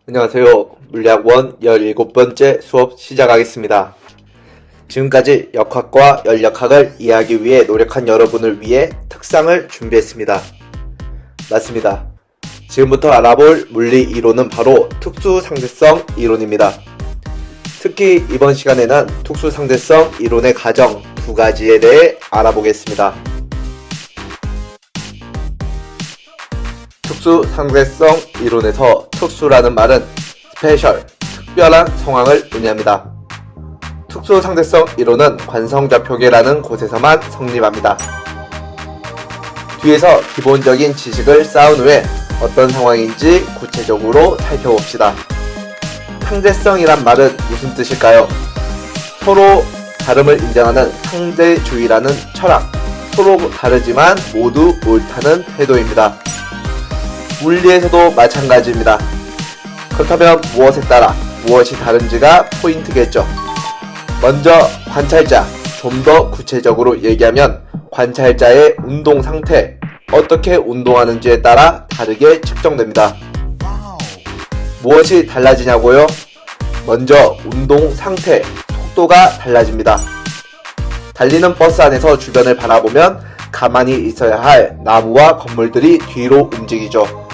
안녕하세요. 물리학원 17번째 수업 시작하겠습니다. 지금까지 역학과 열역학을 이해하기 위해 노력한 여러분을 위해 특상을 준비했습니다. 맞습니다. 지금부터 알아볼 물리 이론은 바로 특수상대성 이론입니다. 특히 이번 시간에는 특수상대성 이론의 가정 두 가지에 대해 알아보겠습니다. 특수상대성 이론에서 특수라는 말은 스페셜, 특별한 상황을 의미합니다. 특수상대성 이론은 관성좌표계라는 곳에서만 성립합니다. 뒤에서 기본적인 지식을 쌓은 후에 어떤 상황인지 구체적으로 살펴봅시다. 상대성이란 말은 무슨 뜻일까요? 서로 다름을 인정하는 상대주의라는 철학, 서로 다르지만 모두 옳다는 태도입니다. 물리에서도 마찬가지입니다. 그렇다면 무엇에 따라 무엇이 다른지가 포인트겠죠. 먼저 관찰자, 좀 더 구체적으로 얘기하면 관찰자의 운동 상태, 어떻게 운동하는지에 따라 다르게 측정됩니다. 무엇이 달라지냐고요? 먼저 운동 상태, 속도가 달라집니다. 달리는 버스 안에서 주변을 바라보면 가만히 있어야 할 나무와 건물들이 뒤로 움직이죠.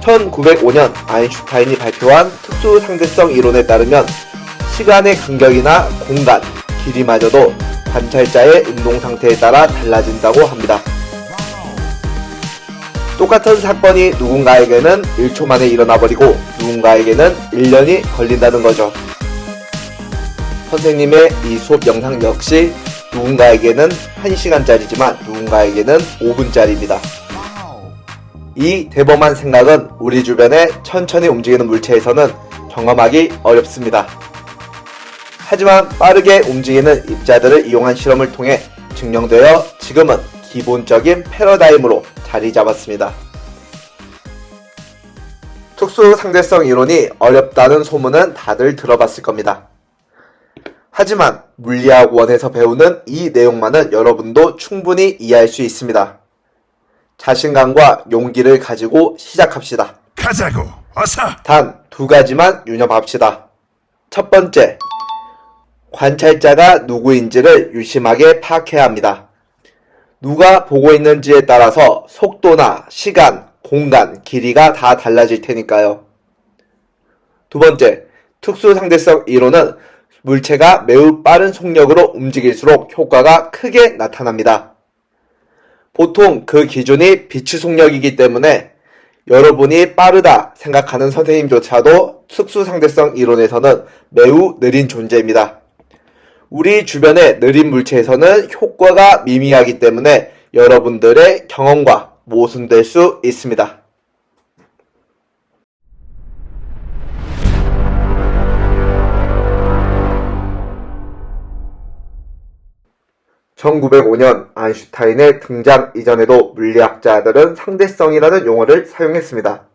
1905년 아인슈타인이 발표한 특수상대성 이론에 따르면 시간의 간격이나 공간, 길이마저도 관찰자의 운동 상태에 따라 달라진다고 합니다. 똑같은 사건이 누군가에게는 1초 만에 일어나버리고 누군가에게는 1년이 걸린다는 거죠. 선생님의 이 수업 영상 역시 누군가에게는 1시간짜리지만 누군가에게는 5분짜리입니다. 이 대범한 생각은 우리 주변에 천천히 움직이는 물체에서는 경험하기 어렵습니다. 하지만 빠르게 움직이는 입자들을 이용한 실험을 통해 증명되어 지금은 기본적인 패러다임으로 자리 잡았습니다. 특수상대성 이론이 어렵다는 소문은 다들 들어봤을 겁니다. 하지만 물리학원에서 배우는 이 내용만은 여러분도 충분히 이해할 수 있습니다. 자신감과 용기를 가지고 시작합시다. 가자고, 어서! 단 두 가지만 유념합시다. 첫 번째, 관찰자가 누구인지를 유심하게 파악해야 합니다. 누가 보고 있는지에 따라서 속도나 시간, 공간, 길이가 다 달라질 테니까요. 두 번째, 특수상대성 이론은 물체가 매우 빠른 속력으로 움직일수록 효과가 크게 나타납니다. 보통 그 기준이 빛의 속력이기 때문에 여러분이 빠르다 생각하는 선생님조차도 특수상대성 이론에서는 매우 느린 존재입니다. 우리 주변의 느린 물체에서는 효과가 미미하기 때문에 여러분들의 경험과 모순될 수 있습니다. (1905년) 아인슈타인의 등장 이전에도 물리학자들은 상대성이라는 용어를 사용했습니다.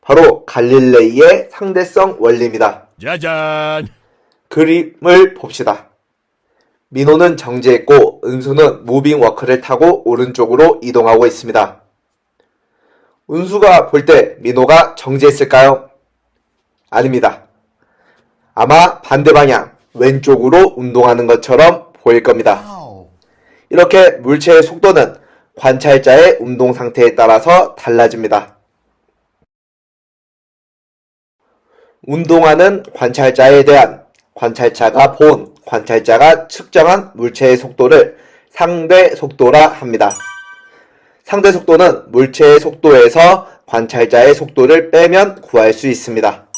바로 갈릴레이의 상대성 원리입니다. 짜잔! 그림을 봅시다. 민호는 정지했고 은수는 무빙 워크를 타고 오른쪽으로 이동하고 있습니다. 은수가 볼 때 민호가 정지했을까요? 아닙니다. 아마 반대 방향, 왼쪽으로 운동하는 것처럼 보일 겁니다. 이렇게 물체의 속도는 관찰자의 운동 상태에 따라서 달라집니다. 운동하는 관찰자에 대한 관찰자가 본, 관찰자가 측정한 물체의 속도를 상대 속도라 합니다. 상대 속도는 물체의 속도에서 관찰자의 속도를 빼면 구할 수 있습니다.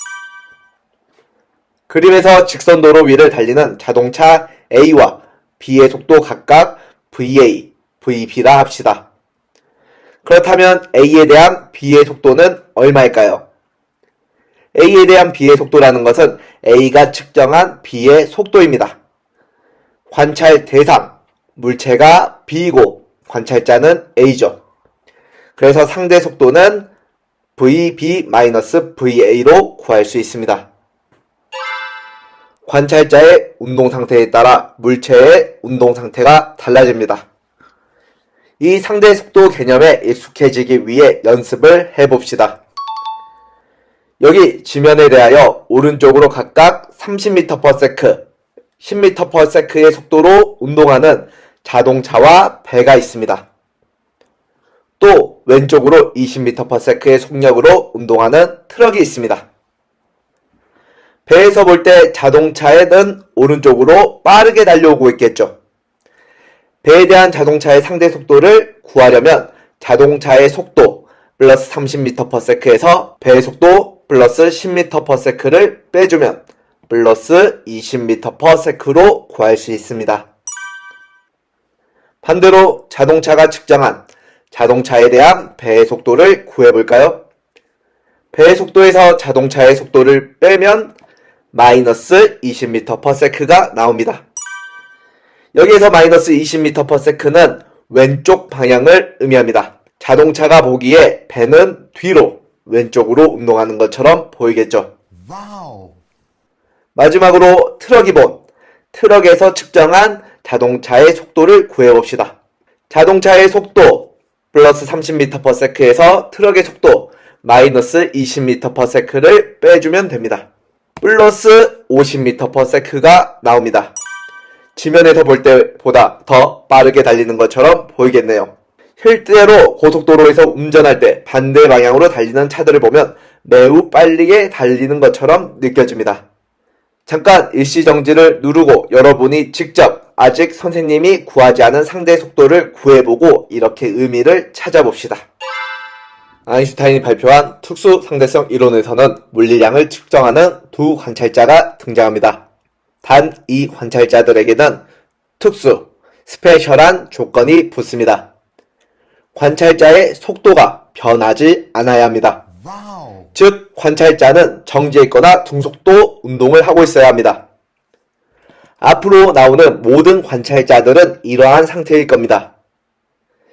그림에서 직선도로 위를 달리는 자동차 A와 B의 속도 각각 VA, VB라 합시다. 그렇다면 A에 대한 B의 속도는 얼마일까요? A에 대한 B의 속도라는 것은 A가 측정한 B의 속도입니다. 관찰 대상, 물체가 B이고 관찰자는 A죠. 그래서 상대 속도는 VB-VA로 구할 수 있습니다. 관찰자의 운동 상태에 따라 물체의 운동 상태가 달라집니다. 이 상대 속도 개념에 익숙해지기 위해 연습을 해봅시다. 여기 지면에 대하여 오른쪽으로 각각 30m/s, 10m/s의 속도로 운동하는 자동차와 배가 있습니다. 또 왼쪽으로 20m/s의 속력으로 운동하는 트럭이 있습니다. 배에서 볼 때 자동차에는 오른쪽으로 빠르게 달려오고 있겠죠. 배에 대한 자동차의 상대 속도를 구하려면 자동차의 속도 플러스 30m/s에서 배의 속도 플러스 10m/s를 빼주면 플러스 20m/s로 구할 수 있습니다. 반대로 자동차가 측정한 자동차에 대한 배의 속도를 구해볼까요? 배의 속도에서 자동차의 속도를 빼면 마이너스 20m/s가 나옵니다. 여기에서 마이너스 20m/s는 왼쪽 방향을 의미합니다. 자동차가 보기에 배는 뒤로 왼쪽으로 운동하는 것처럼 보이겠죠. 마지막으로 트럭이 본 트럭에서 측정한 자동차의 속도를 구해봅시다. 자동차의 속도 플러스 30m/s에서 트럭의 속도 마이너스 20m/s를 빼주면 됩니다. 플러스 50m/s가 나옵니다. 지면에서 볼 때보다 더 빠르게 달리는 것처럼 보이겠네요. 실제로 고속도로에서 운전할 때 반대 방향으로 달리는 차들을 보면 매우 빠르게 달리는 것처럼 느껴집니다. 잠깐 일시정지를 누르고 여러분이 직접 아직 선생님이 구하지 않은 상대 속도를 구해보고 이렇게 의미를 찾아봅시다. 아인슈타인이 발표한 특수 상대성 이론에서는 물리량을 측정하는 두 관찰자가 등장합니다. 단 이 관찰자들에게는 특수, 스페셜한 조건이 붙습니다. 관찰자의 속도가 변하지 않아야 합니다. 즉, 관찰자는 정지해 있거나 등속도 운동을 하고 있어야 합니다. 앞으로 나오는 모든 관찰자들은 이러한 상태일 겁니다.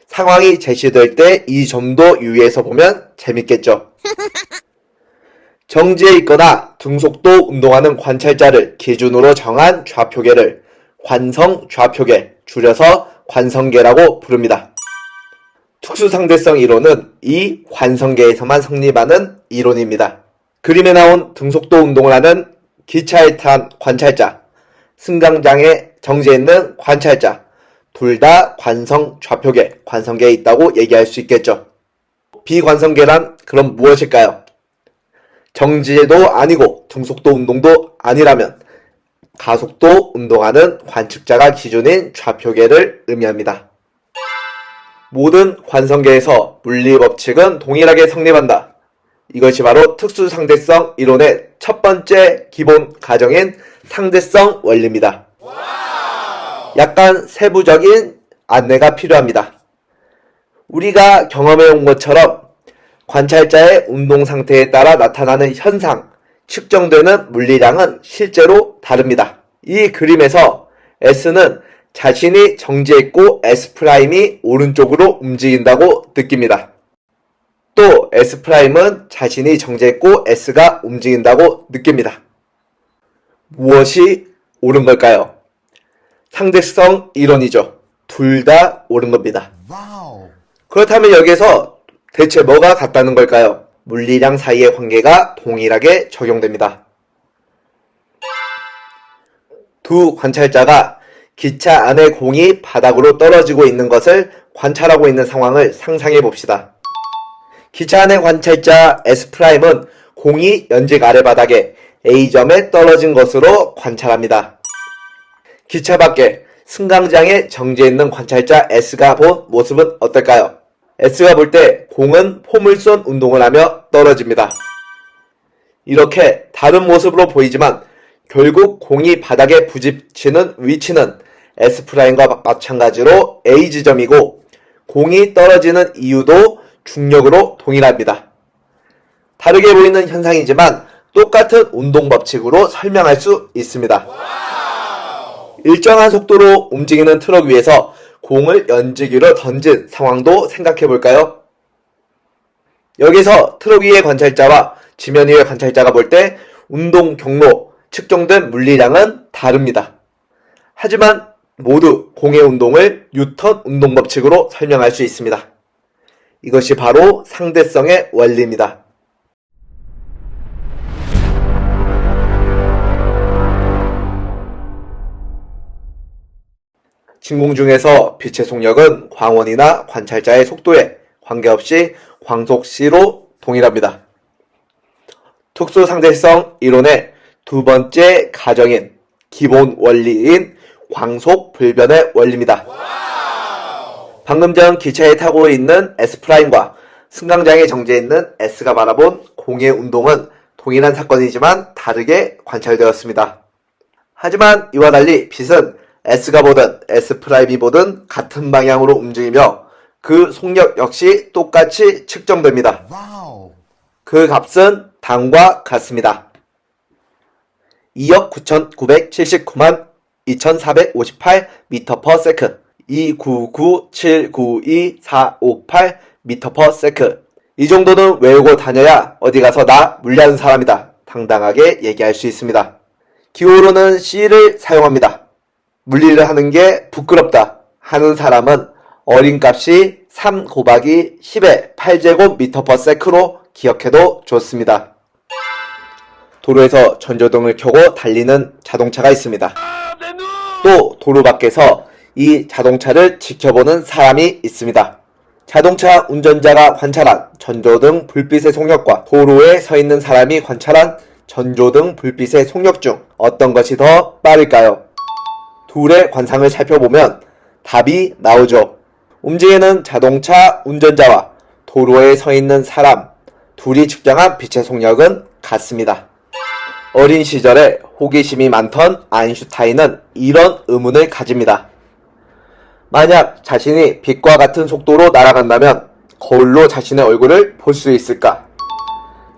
상황이 제시될 때 이 점도 유의해서 보면 재밌겠죠. 정지해 있거나 등속도 운동하는 관찰자를 기준으로 정한 좌표계를 관성 좌표계, 줄여서 관성계라고 부릅니다. 특수상대성 이론은 이 관성계에서만 성립하는 이론입니다. 그림에 나온 등속도 운동을 하는 기차에 탄 관찰자, 승강장에 정지해 있는 관찰자, 둘 다 관성 좌표계, 관성계에 있다고 얘기할 수 있겠죠. 비관성계란 그럼 무엇일까요? 정지도 아니고 등속도 운동도 아니라면 가속도 운동하는 관측자가 기준인 좌표계를 의미합니다. 모든 관성계에서 물리법칙은 동일하게 성립한다. 이것이 바로 특수상대성 이론의 첫 번째 기본 가정인 상대성 원리입니다. 약간 세부적인 안내가 필요합니다. 우리가 경험해온 것처럼 관찰자의 운동 상태에 따라 나타나는 현상, 측정되는 물리량은 실제로 다릅니다. 이 그림에서 S는 자신이 정지했고 S'이 오른쪽으로 움직인다고 느낍니다. 또 S'은 자신이 정지했고 S가 움직인다고 느낍니다. 무엇이 옳은 걸까요? 상대성 이론이죠. 둘 다 옳은 겁니다. 그렇다면 여기에서 대체 뭐가 같다는 걸까요? 물리량 사이의 관계가 동일하게 적용됩니다. 두 관찰자가 기차 안의 공이 바닥으로 떨어지고 있는 것을 관찰하고 있는 상황을 상상해 봅시다. 기차 안의 관찰자 S'은 공이 연직 아래 바닥에 A점에 떨어진 것으로 관찰합니다. 기차 밖에 승강장에 정지해 있는 관찰자 S가 본 모습은 어떨까요? S가 볼 때 공은 포물선 운동을 하며 떨어집니다. 이렇게 다른 모습으로 보이지만 결국 공이 바닥에 부딪히는 위치는 S'과 마찬가지로 A 지점이고 공이 떨어지는 이유도 중력으로 동일합니다. 다르게 보이는 현상이지만 똑같은 운동 법칙으로 설명할 수 있습니다. 일정한 속도로 움직이는 트럭 위에서 공을 연지기로 던진 상황도 생각해 볼까요? 여기서 트럭 위의 관찰자와 지면 위의 관찰자가 볼 때 운동 경로, 측정된 물리량은 다릅니다. 하지만 모두 공의 운동을 뉴턴 운동 법칙으로 설명할 수 있습니다. 이것이 바로 상대성의 원리입니다. 진공 중에서 빛의 속력은 광원이나 관찰자의 속도에 관계없이 광속시로 동일합니다. 특수상대성 이론의 두 번째 가정인 기본 원리인 광속 불변의 원리입니다. 방금 전 기차에 타고 있는 S'과 승강장에 정지해 있는 S가 바라본 공의 운동은 동일한 사건이지만 다르게 관찰되었습니다. 하지만 이와 달리 빛은 S가 보든 S'이 보든 같은 방향으로 움직이며 그 속력 역시 똑같이 측정됩니다. 그 값은 다음과 같습니다. 2억 9,979만 2,458 m/s 299,792,458 m/s. 이 정도는 외우고 다녀야 어디 가서 나 물리하는 사람이다 당당하게 얘기할 수 있습니다. 기호로는 C를 사용합니다. 물리를 하는 게 부끄럽다 하는 사람은 어림값이 3 곱하기 10의 8제곱m/s로 기억해도 좋습니다. 도로에서 전조등을 켜고 달리는 자동차가 있습니다. 또 도로 밖에서 이 자동차를 지켜보는 사람이 있습니다. 자동차 운전자가 관찰한 전조등 불빛의 속력과 도로에 서 있는 사람이 관찰한 전조등 불빛의 속력 중 어떤 것이 더 빠를까요? 둘의 관상을 살펴보면 답이 나오죠. 움직이는 자동차 운전자와 도로에 서 있는 사람 둘이 측정한 빛의 속력은 같습니다. 어린 시절에 호기심이 많던 아인슈타인은 이런 의문을 가집니다. 만약 자신이 빛과 같은 속도로 날아간다면 거울로 자신의 얼굴을 볼 수 있을까?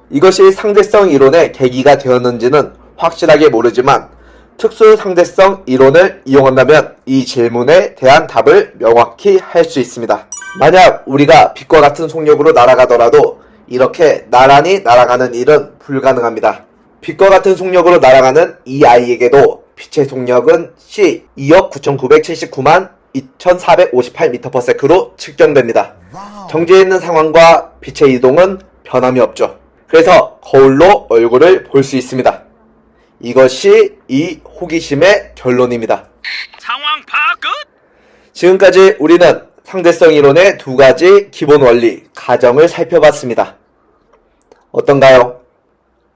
이것이 상대성 이론의 계기가 되었는지는 확실하게 모르지만 특수 상대성 이론을 이용한다면 이 질문에 대한 답을 명확히 할 수 있습니다. 만약 우리가 빛과 같은 속력으로 날아가더라도 이렇게 나란히 날아가는 일은 불가능합니다. 빛과 같은 속력으로 날아가는 이 아이에게도 빛의 속력은 C 2억 9,979만 2,458 m/s로 측정됩니다. 정지해 있는 상황과 빛의 이동은 변함이 없죠. 그래서 거울로 얼굴을 볼 수 있습니다. 이것이 이 호기심의 결론입니다. 상황 파악 끝! 지금까지 우리는 상대성 이론의 두 가지 기본 원리, 가정을 살펴봤습니다. 어떤가요?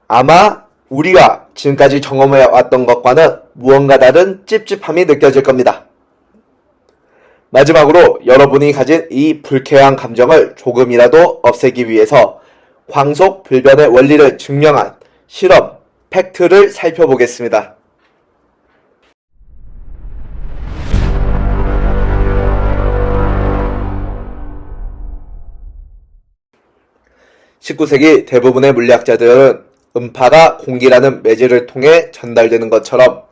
아마 우리가 지금까지 경험해왔던 것과는 무언가 다른 찝찝함이 느껴질 겁니다. 마지막으로 여러분이 가진 이 불쾌한 감정을 조금이라도 없애기 위해서 광속 불변의 원리를 증명한 실험, 팩트를 살펴보겠습니다. 19세기 대부분의 물리학자들은 음파가 공기라는 매질을 통해 전달되는 것처럼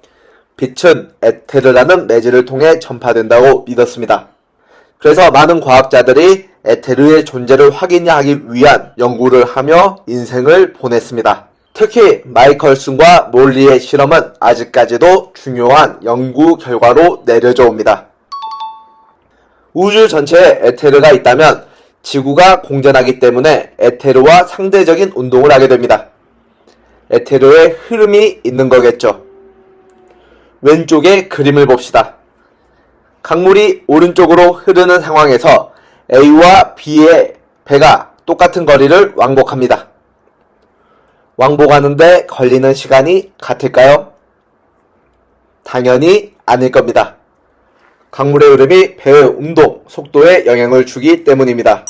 빛은 에테르라는 매질을 통해 전파된다고 믿었습니다. 그래서 많은 과학자들이 에테르의 존재를 확인하기 위한 연구를 하며 인생을 보냈습니다. 특히 마이컬슨과 몰리의 실험은 아직까지도 중요한 연구 결과로 내려져 옵니다. 우주 전체에 에테르가 있다면 지구가 공전하기 때문에 에테르와 상대적인 운동을 하게 됩니다. 에테르의 흐름이 있는 거겠죠. 왼쪽의 그림을 봅시다. 강물이 오른쪽으로 흐르는 상황에서 A와 B의 배가 똑같은 거리를 왕복합니다. 왕복하는데 걸리는 시간이 같을까요? 당연히 아닐 겁니다. 강물의 흐름이 배의 운동, 속도에 영향을 주기 때문입니다.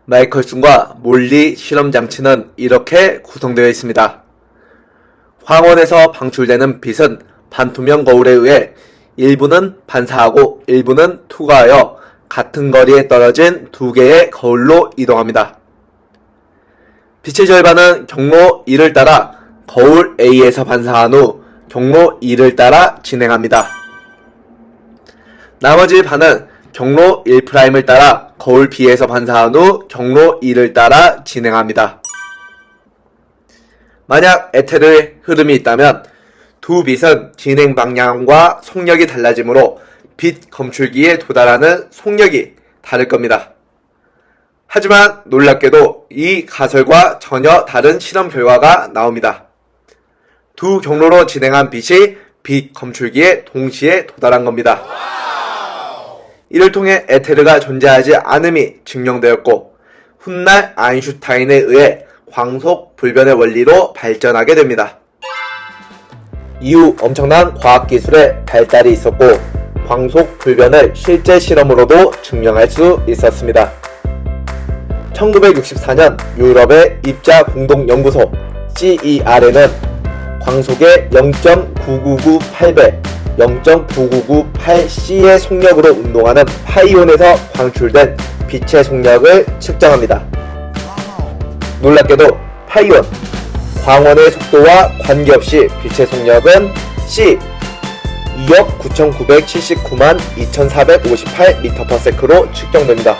마이컬슨과 몰리 실험 장치는 이렇게 구성되어 있습니다. 광원에서 방출되는 빛은 반투명 거울에 의해 일부는 반사하고 일부는 투과하여 같은 거리에 떨어진 두 개의 거울로 이동합니다. 빛의 절반은 경로 1을 따라 거울 A에서 반사한 후 경로 2를 따라 진행합니다. 나머지 반은 경로 1'을 따라 거울 B에서 반사한 후 경로 2를 따라 진행합니다. 만약 에테르의 흐름이 있다면 두 빛은 진행 방향과 속력이 달라지므로 빛 검출기에 도달하는 속력이 다를 겁니다. 하지만 놀랍게도 이 가설과 전혀 다른 실험 결과가 나옵니다. 두 경로로 진행한 빛이 빛 검출기에 동시에 도달한 겁니다. 이를 통해 에테르가 존재하지 않음이 증명되었고 훗날 아인슈타인에 의해 광속 불변의 원리로 발전하게 됩니다. 이후 엄청난 과학기술의 발달이 있었고 광속 불변을 실제 실험으로도 증명할 수 있었습니다. 1964년 유럽의 입자공동연구소 CER에는 광속의 0.9998배, 0.9998C의 속력으로 운동하는 파이온에서 방출된 빛의 속력을 측정합니다. 놀랍게도 파이온, 광원의 속도와 관계없이 빛의 속력은 C 2억 9,979만 2,458m/s로 측정됩니다.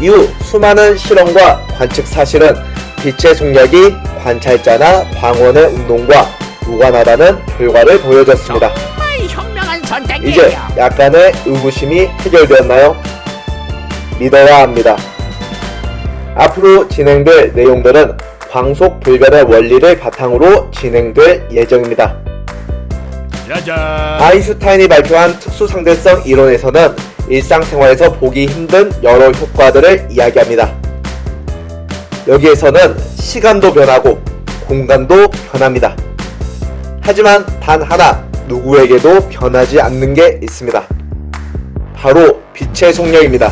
이후 수많은 실험과 관측 사실은 빛의 속력이 관찰자나 광원의 운동과 무관하다는 결과를 보여줬습니다. 정말 현명한 선택이에요. 이제 약간의 의구심이 해결되었나요? 믿어야 합니다. 앞으로 진행될 내용들은 광속 불변의 원리를 바탕으로 진행될 예정입니다. 짜잔. 아인슈타인이 발표한 특수상대성 이론에서는 일상생활에서 보기 힘든 여러 효과들을 이야기합니다. 여기에서는 시간도 변하고 공간도 변합니다. 하지만 단 하나 누구에게도 변하지 않는 게 있습니다. 바로 빛의 속력입니다.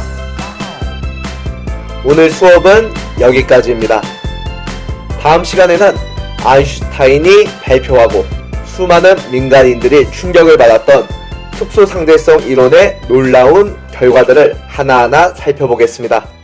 오늘 수업은 여기까지입니다. 다음 시간에는 아인슈타인이 발표하고 수많은 민간인들이 충격을 받았던 특수상대성 이론의 놀라운 결과들을 하나하나 살펴보겠습니다.